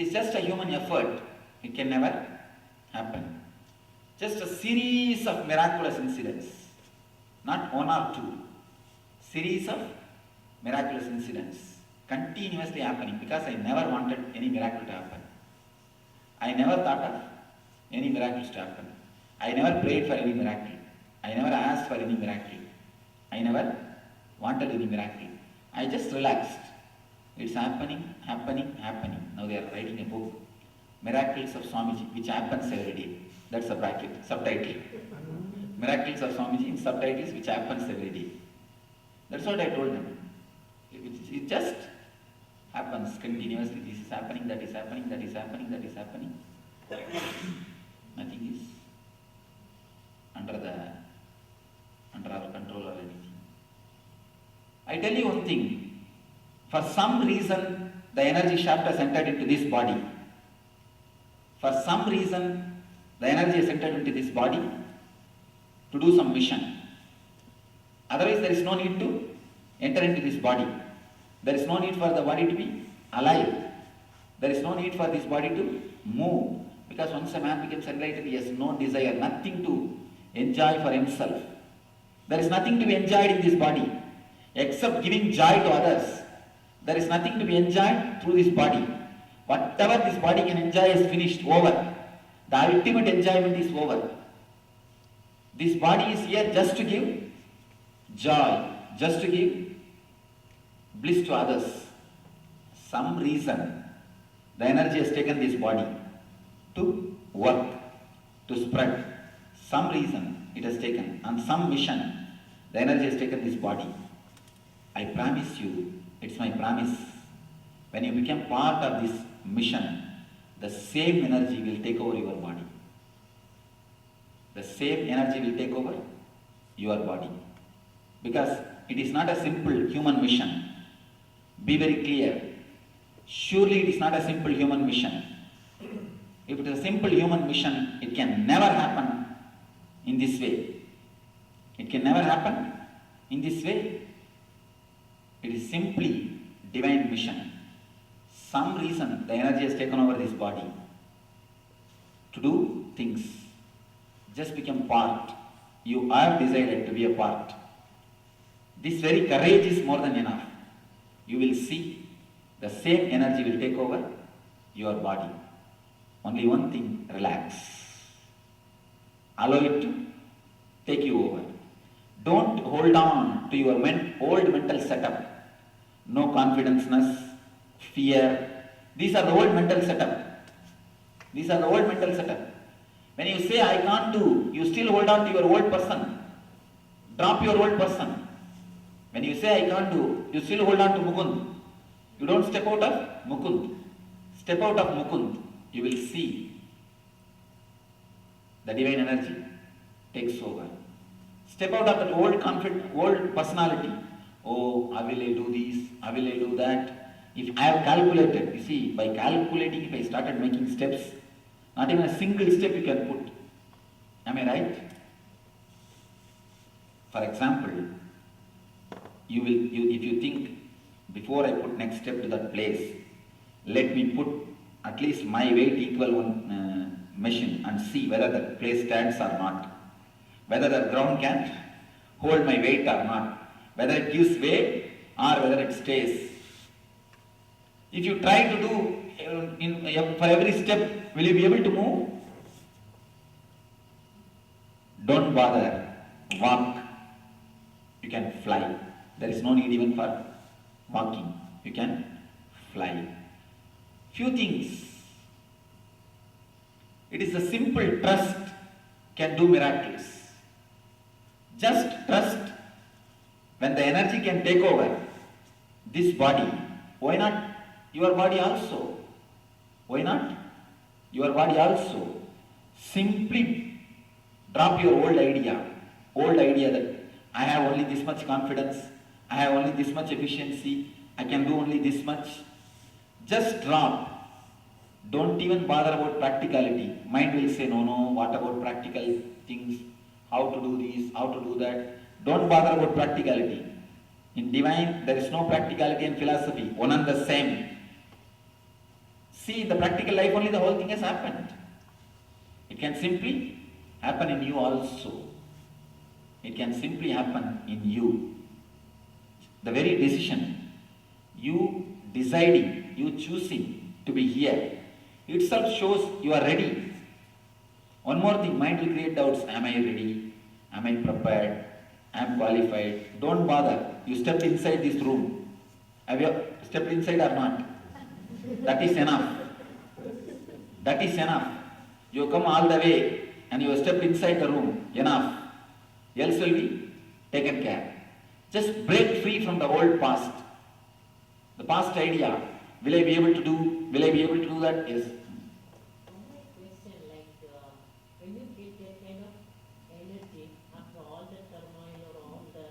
it is just a human effort, it can never happen. Just a series of miraculous incidents, not one or two, series of miraculous incidents continuously happening, because I never wanted any miracle to happen. I never thought of any miracles to happen. I never prayed for any miracle. I never asked for any miracle. I never wanted any miracle. I just relaxed. It's happening, happening, happening. Now they are writing a book, Miracles of Swamiji, which happens every day. That's a bracket, subtitle. Miracles of Swamiji in subtitles, which happens every day. That's what I told them. It just happens continuously. This is happening, that is happening, that is happening, that is happening. Nothing is under our control or anything. I tell you one thing. For some reason, the energy shaft has entered into this body. For some reason, the energy has entered into this body to do some mission. Otherwise, there is no need to enter into this body. There is no need for the body to be alive. There is no need for this body to move. Because once a man becomes enlightened, he has no desire, nothing to enjoy for himself. There is nothing to be enjoyed in this body except giving joy to others. There is nothing to be enjoyed through this body. Whatever this body can enjoy is finished, over. The ultimate enjoyment is over. This body is here just to give joy, just to give bliss to others. Some reason, the energy has taken this body to work, to spread. Some reason it has taken, on some mission, the energy has taken this body. I promise you, it's my promise, when you become part of this mission, the same energy will take over your body. The same energy will take over your body. Because it is not a simple human mission. Be very clear. Surely it is not a simple human mission. If it is a simple human mission, it can never happen in this way. It can never happen in this way. It is simply divine mission. Some reason the energy has taken over this body to do things. Just become part. You are decided to be a part. This very courage is more than enough. You will see the same energy will take over your body. Only one thing, relax. Allow it to take you over. Don't hold on to your old mental setup. No confidenceness, fear. These are the old mental setup. These are the old mental setup. When you say, I can't do, you still hold on to your old person. Drop your old person. When you say, I can't do, you still hold on to Mukund. You don't step out of Mukund. Step out of Mukund. You will see the divine energy takes over. Step out of that old personality. Oh, how will I do this? How will I do that? If I have calculated, you see, by calculating, if I started making steps, not even a single step you can put. Am I right? For example, if you think, before I put next step to that place, let me put at least my weight equal one machine and see whether the place stands or not. Whether the ground can hold my weight or not. Whether it gives way or whether it stays. If you try to do for every step, will you be able to move? Don't bother. Walk. You can fly. There is no need even for walking. You can fly. Few things. It is a simple trust can do miracles. Just trust. When the energy can take over this body, why not your body also? Why not your body also? Simply drop your old idea that I have only this much confidence, I have only this much efficiency, I can do only this much. Just drop. Don't even bother about practicality. Mind will say, no, what about practical things? How to do this, how to do that? Don't bother about practicality. In divine, there is no practicality and philosophy. One and the same. See, in the practical life only the whole thing has happened. It can simply happen in you also. It can simply happen in you. The very decision, you deciding, you choosing to be here, itself shows you are ready. One more thing, mind will create doubts. Am I ready? Am I prepared? Am I qualified? Don't bother. You stepped inside this room. Have you stepped inside or not? That is enough. That is enough. You come all the way and you step inside the room. Enough. Else will be taken care. Just break free from the old past. The past idea. Will I be able to do? Will I be able to do that? Yes. My question, when you get that kind of energy after all the turmoil or all the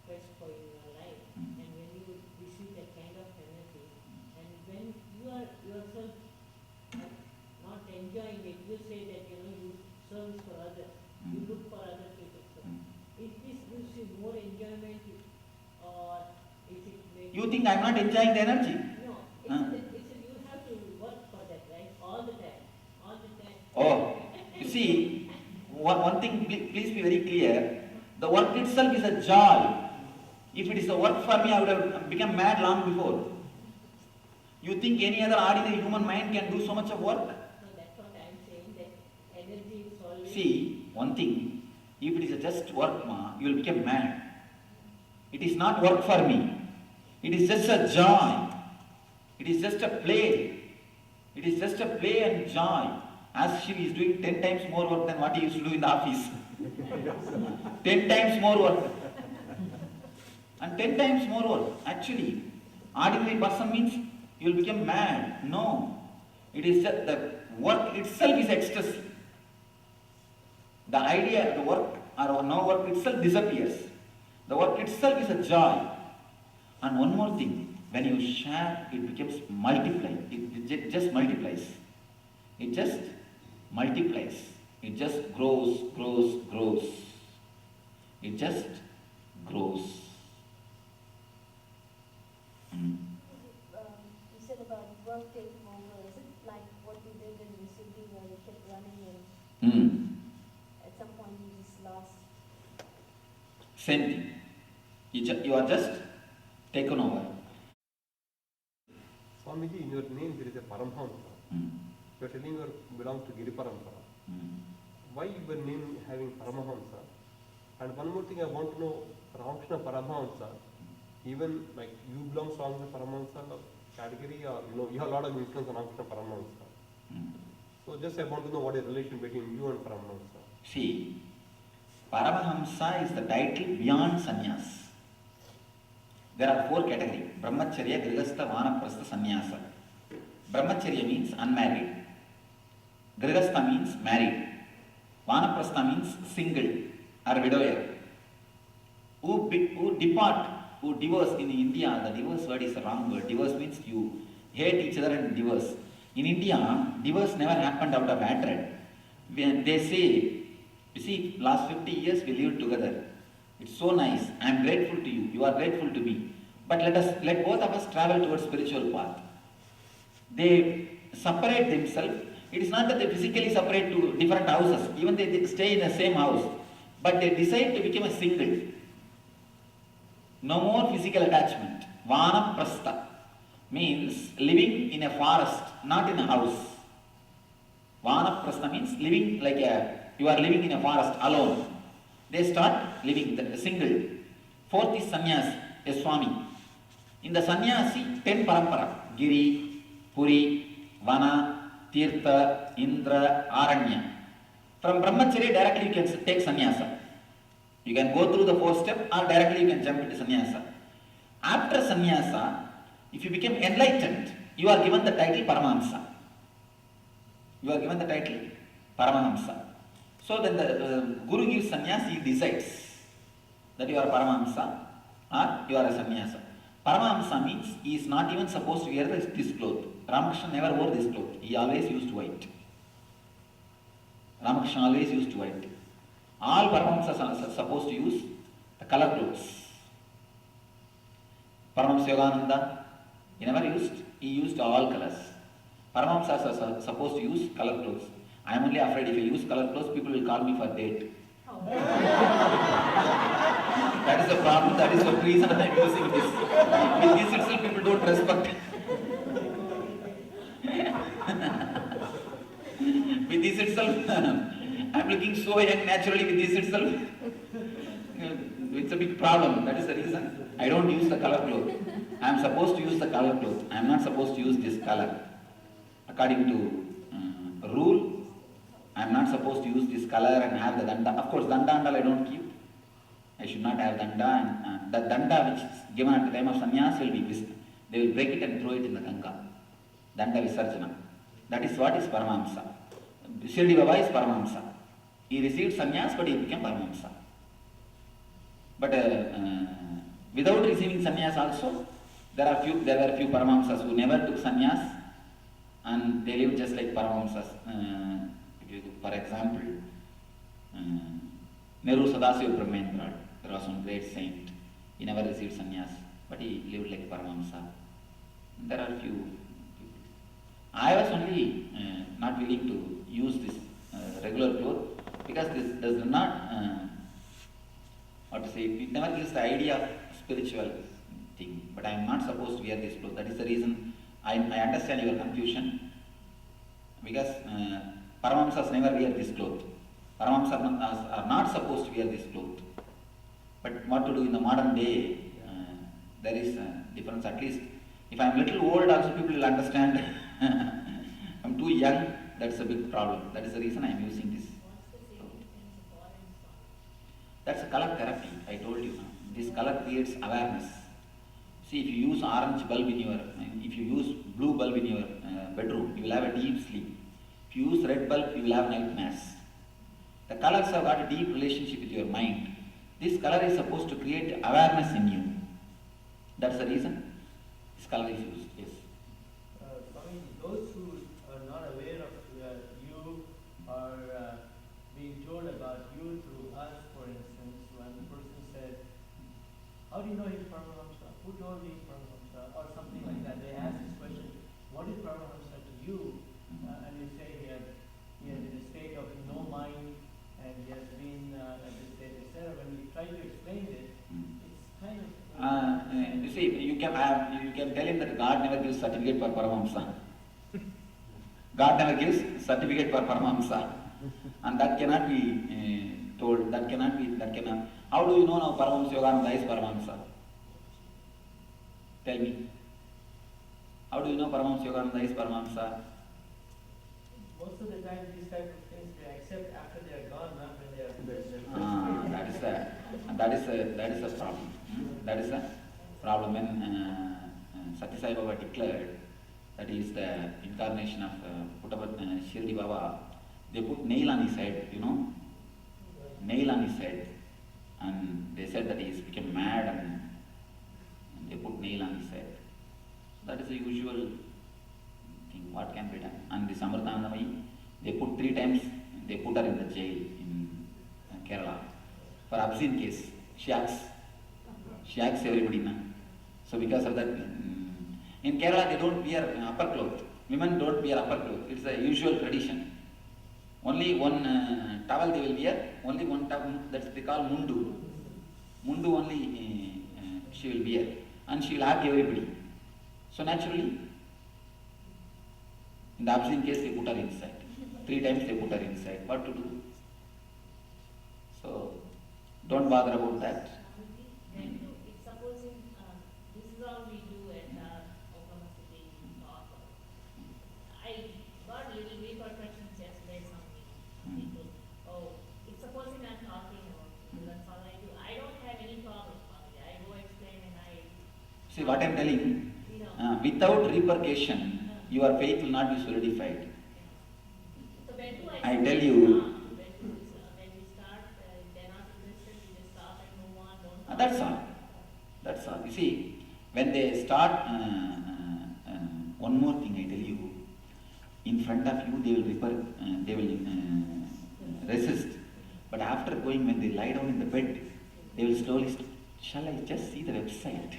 stress for in your life, and when you receive that kind of energy, and when you are yourself not enjoying it, you say that you service for others, you look for other people. Is this gives you more enjoyment, or is it make You think I am not enjoying the energy? No, it's you have to work for that, right? All the time. All the time. Oh, you see, one thing, please be very clear. The work itself is a joy. If it is a work for me, I would have become mad long before. You think any other ordinary human mind can do so much of work? No, that's what I'm saying, that energy is always... See, one thing, if it is just work, you will become mad. It is not work for me. It is just a joy. It is just a play. It is just a play and joy. As if he is doing 10 times more work than what he used to do in the office. 10 times more work. And 10 times more work. Actually, ordinary person means you will become mad. No. It is just the work itself is ecstasy. The idea, the work or no work itself disappears. The work itself is a joy. And one more thing, when you share, it becomes multiplied. It just multiplies. It just multiplies. It just grows. It just grows. You said about work taking over. Is it like what we did in Missouri where we kept running and at some point we just lost? Same thing. You are just taken over. Swamiji, in your name there is a Paramhamsa. You are telling you belong to Giri Parampara. Why your name having Paramahamsa? And one more thing I want to know, Ramakrishna Paramahamsa, even like you belong to Ramakrishna Paramahamsa category, or you have a lot of influence on Ramakrishna Paramahamsa. So just I want to know what is the relation between you and Paramahamsa. See, Paramahamsa is the title beyond sannyas. There are 4 categories: Brahmacharya, Grihastha, Vanaprastha, Sannyasa. Brahmacharya means unmarried. Grihastha means married. Vanaprastha means single or widower. Who depart, who divorce in India, the divorce word is a wrong word. Divorce means you hate each other and divorce. In India, divorce never happened out of hatred. They say, you see, last 50 years we lived together. It's so nice. I am grateful to you. You are grateful to me. But let both of us travel towards spiritual path. They separate themselves. It is not that they physically separate to different houses. Even they stay in the same house. But they decide to become a single. No more physical attachment. Vanaprastha means living in a forest, not in a house. Vanaprastha means living like you are living in a forest alone. They start living single. 4th is sannyasi, a swami. In the sannyasi, 10 parampara: Giri, Puri, Vana, Tirtha, Indra, Aranya. From Brahmacharya, directly you can take sannyasa. You can go through the 4 steps, or directly you can jump into sannyasa. After sannyasa, if you become enlightened, you are given the title Paramahamsa. You are given the title Paramahamsa. So then the Guru gives sannyas, he decides that you are Paramahamsa or you are a sannyasa. Paramahamsa means he is not even supposed to wear this cloth. Ramakrishna never wore this cloth. He always used white. Ramakrishna always used white. All Paramahamsas are supposed to use the color clothes. Paramahamsa Yogananda, he never used, he used all colors. Paramahamsas are supposed to use color clothes. I am only afraid if I use color clothes, people will call me for date. That is the problem. That is the reason I am using this. With this itself, people don't respect. With this itself, I am looking so young naturally. With this itself, it's a big problem. That is the reason I don't use the color cloth. I am supposed to use the color cloth. I am not supposed to use this color. According to rule, I am not supposed to use this color and have the danda. Of course, danda and all I don't keep. I should not have danda. And the danda which is given at the time of sannyas will be they will break it and throw it in the Ganga. Danda Visarjana. That is what is Paramahamsa. Shirdi Baba is Paramahamsa. He received sannyas, but he became Paramahamsa. But without receiving sannyas also, there were few Paramahamsas who never took sannyas and they lived just like Paramahamsas. For example, Nehru Sadasiva Brahmendra, there was one great saint. He never received sannyas, but he lived like Paramahamsa. There are few people. I was only not willing to use this regular cloth because this does not, it never gives the idea of spiritual thing. But I am not supposed to wear this cloth. That is the reason I understand your confusion because Paramahamsas never wear this cloth. Paramahamsas are not supposed to wear this cloth. But what to do in the modern day, there is a difference. At least if I am little old also people will understand. I am too young, that's a big problem. That is the reason I am using this. That's a color therapy, I told you. This color creates awareness. See, if you use orange bulb in your, if you use blue bulb in your bedroom, you will have a deep sleep. If you use red bulb, you will have night mass. The colors have got a deep relationship with your mind. This color is supposed to create awareness in you. That's the reason this color is used. Yes. Swami, those who are not aware of you are being told about you through us, for instance, when the person says, how do you know he's Paramahamsa? Who told me he's Paramahamsa? Or something like that. They ask this question, what is Paramahamsa to you? And you say he is in a state of no mind and he has been at this state, etc. When you try to explain it, it's kind of... You see, you can tell him that God never gives certificate for Paramahamsa. God never gives certificate for Paramahamsa. And that cannot be told, that cannot. How do you know now Paramahamsa Yogananda is Paramahamsa? Tell me. How do you know Paramahamsa Yogananda is Paramahamsa? Most of the time these type of things they accept after they are gone, not when they are that is a problem. That is a problem when Satya Sai Baba declared that he is the incarnation of Shirdi Baba. They put nail on his head, nail on his head, and they said that he became mad and they put nail on his head. That is the usual thing, what can be done. And this Amritanandamayi, they put 3 times, they put her in the jail in Kerala for obscene case. She acts everybody now. So because of that, in Kerala they don't wear upper cloth. Women don't wear upper cloth. It's a usual tradition. Only one towel they will wear, only one towel, that's they call mundu. Mundu only she will wear and she will hug everybody. So naturally, in the obscene case they put her inside. 3 times they put her inside. What to do? So don't bother about that. Supposing this is all we do at Oklahoma City talk. I got little repercussions yesterday from people. Oh, it's supposing I'm talking about you, that's all I do. I don't have any problem with it. I go explain and See what I am telling, without repercussion, your faith will not be solidified. So when do I tell you. When we start, they're not interested, we just stop and move on. That's all. That's all. You see, when they start, one more thing I tell you, in front of you they will resist. But after going, when they lie down in the bed, they will slowly, shall I just see the website?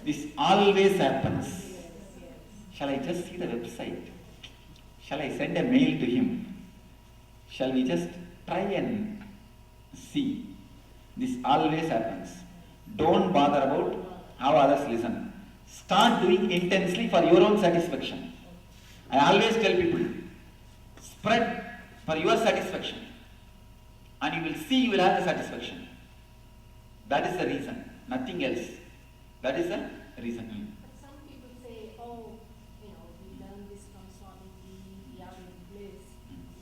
This always happens. Shall I just see the website? Shall I send a mail to him? Shall we just try and see? This always happens. Don't bother about how others listen. Start doing intensely for your own satisfaction. I always tell people, spread for your satisfaction. And you will see you will have the satisfaction. That is the reason, nothing else. That is the reason. But some people say, oh, we learn this from Swamiji, we are in bliss.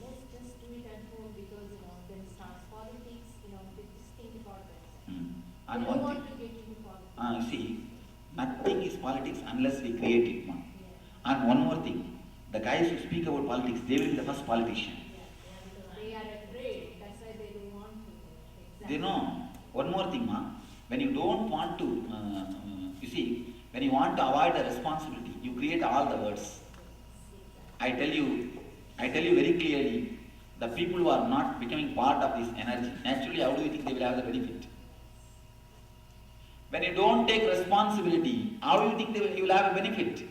Let's just do it at home because, then starts politics, they just think about themselves. And They one don't want thing, to get into politics. see, nothing is politics unless we create it. Ma. Yeah. And one more thing, the guys who speak about politics, they will be the first politician. They are afraid, that's why they don't want to. They know. One more thing, ma. When you don't want to, when you want to avoid the responsibility, you create all the words. I tell you very clearly, the people who are not becoming part of this energy, naturally, how do you think they will have the benefit? When you don't take responsibility, how do you think you will have a benefit?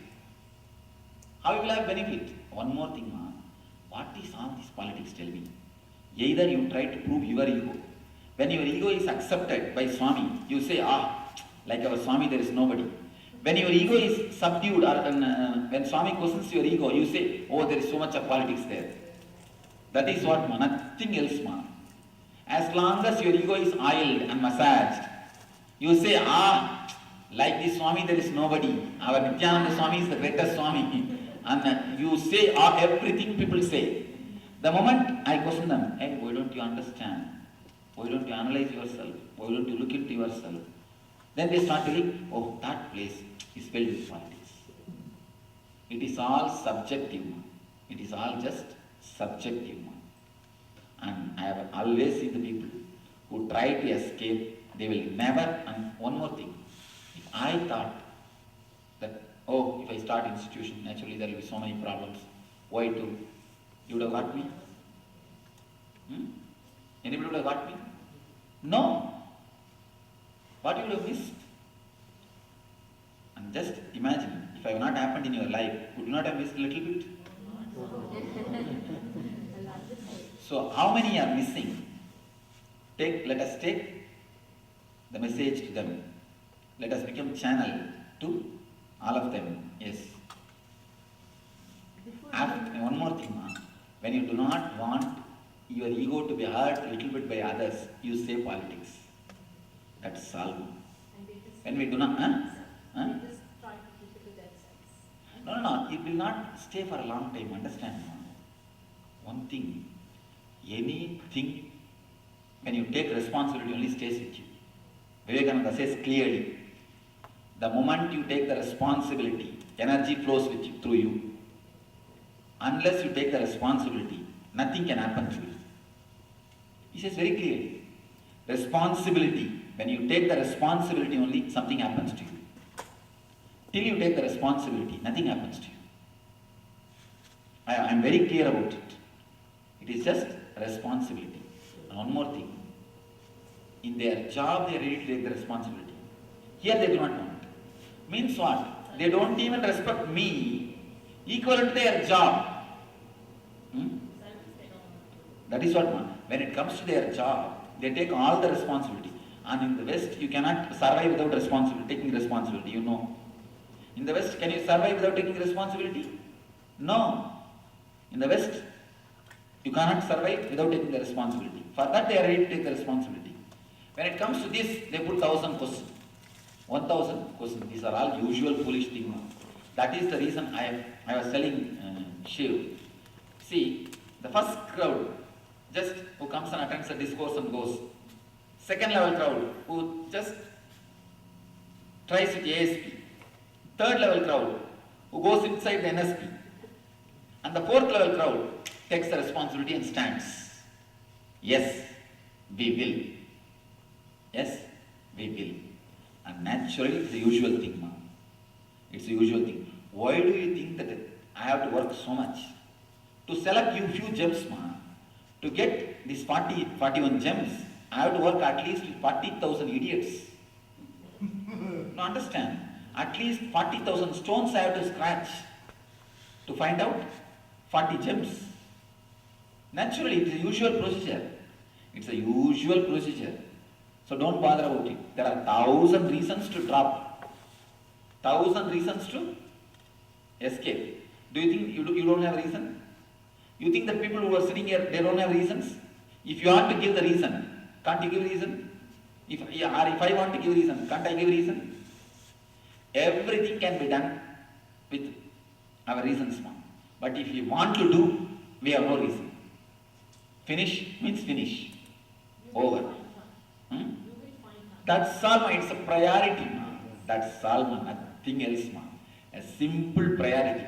How you will have benefit? One more thing, ma. What is all this politics, tell me? Either you try to prove your ego. When your ego is accepted by Swami, you say, like our Swami, there is nobody. When your ego is subdued, or when Swami questions your ego, you say, oh, there is so much of politics there. That is what, ma, nothing else, ma. As long as your ego is oiled and massaged, you say, like this Swami, there is nobody. Our Nityananda Swami is the greatest Swami. And you say everything people say. The moment I question them, hey, why don't you understand? Why don't you analyze yourself? Why don't you look into yourself? Then they start telling, oh, that place is filled with politics. It is all subjective. It is all just subjective. And I have always seen the people who try to escape, they will never. And one more thing, if I thought that, oh, if I start institution, naturally there will be so many problems. Why to? You would have got me? Anybody would have got me? No. What you would have missed? And just imagine, if I have not happened in your life, would you not have missed a little bit? So how many are missing? Let us take the message to them. Let us become channel to all of them. Yes. One more thing, ma. When you do not want your ego to be hurt a little bit by others, you say politics. That's all. When we do not, They just try to keep it to themselves. No, it will not stay for a long time, understand? One thing, anything, when you take responsibility, only stays with you. Vivekananda says clearly, the moment you take the responsibility, energy flows with you, through you. Unless you take the responsibility, nothing can happen to you. He says very clearly, responsibility, when you take the responsibility only, something happens to you. Till you take the responsibility, nothing happens to you. I am very clear about it. It is just responsibility. And one more thing, in their job they are ready to take the responsibility. Here they do not want. Means what? They don't even respect me equivalent to their job. That is what, man. When it comes to their job, they take all the responsibility. And in the West, you cannot survive without taking responsibility, you know. In the West, can you survive without taking responsibility? No. In the West, you cannot survive without taking the responsibility. For that, they are ready to take the responsibility. When it comes to this, they put 1,000 questions. 1,000 questions. These are all usual foolish things. That is the reason I was telling Shiv. See, the first crowd, just who comes and attends a discourse and goes. Second level crowd, who just tries with ASP. Third level crowd, who goes inside the NSP. And the fourth level crowd takes the responsibility and stands. Yes, we will. Yes, we will. And naturally, it's the usual thing, man. It's the usual thing. Why do you think that I have to work so much? To select you few gems, man. To get these 41 gems, I have to work at least with 40,000 idiots. No, understand? At least 40,000 stones I have to scratch. to find out 40 gems. Naturally, it is a usual procedure. It's a usual procedure. So don't bother about it. There are 1,000 reasons to drop, 1,000 reasons to escape. Do you think you don't have reason? You think the people who are sitting here, they don't have reasons? If you want to give the reason, can't you give reason? If I want to give reason, can't I give reason? Everything can be done with our reasons now. But if you want to do, we have no reason. Finish means finish. You will Over. find time. Hmm? You will find time. That's all, it's a priority. That's all, nothing else. A simple priority.